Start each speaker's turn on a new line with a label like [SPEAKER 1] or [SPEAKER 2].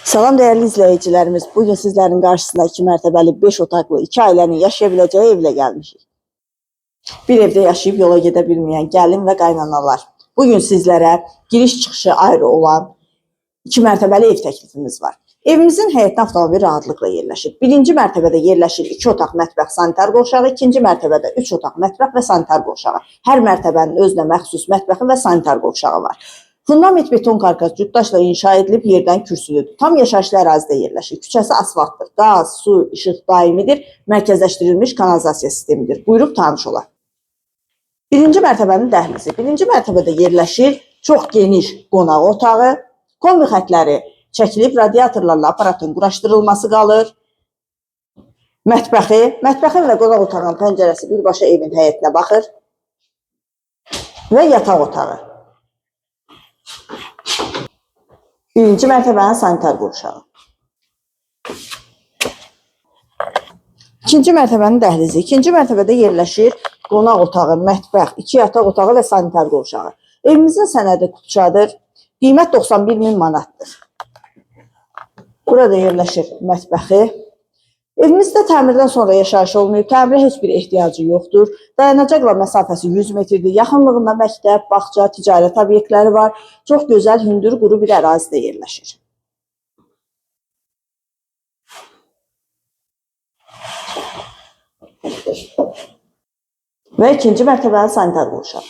[SPEAKER 1] Salam değerli izleyicilerimiz. Bugün sizlerin karşısında 2 mərtəbəli 5 otaqlı 2 ailənin yaşayabileceği evlə gəlmişik. Bir evde yaşayıp yola gidebilmeyen gəlin ve qaynanalar. Bugün sizlere giriş çıxışı ayrı olan 2 mərtəbəli ev təklifimiz var. Evimizin həyətdə avtomobil rahatlıkla yerləşir. Birinci mərtəbədə yerləşir 2 otaq mətbəx sanitar qovşağı, ikinci mərtəbədə 3 otaq mətbəx və sanitar qovşağı. Hər mərtəbənin özünə məxsus mətbəxi və sanitar qovşağı var. Fundament beton karkas cütdaşla inşa edilib yerdən kürsülüdür. Tam yaşayışlı ərazidə yerləşir. Küçəsi asfaltdır. Qaz, su, işıq daimidir. Mərkəzləşdirilmiş kanalizasiya sistemidir. Buyurub tanış olaq. Birinci mərtəbənin dəhlizi. Birinci mərtəbədə yerləşir çox geniş qonaq otağı. Kombi xətləri çəkilib radiatorlarla aparatın quraşdırılması qalır. Mətbəxin və qonaq otağının pəncərəsi birbaşa evin həyətinə baxır. Və yataq otağı. Birinci mərtəbənin sanitar qovşağı. İkinci mərtəbənin dəhlizi. İkinci mərtəbədə yerləşir qonaq otağı, mətbəx, 2 yataq otağı və sanitar qovşağı. Evimizin sənədi Qupçadır. Qiymət 91.000 manatdır. Burada yerləşir mətbəxi. Evimizdə təmirdən sonra yaşayış olunub, təmirə heç bir ehtiyacı yoxdur. Dayanacaqla məsafəsi 100 metrdir. Yaxınlığında məktəb, bağça, ticarət obyektləri var. Çox gözəl, hündür, quru bir ərazidə yerləşir. Və ikinci mərtəbənin sanitar qovşağı.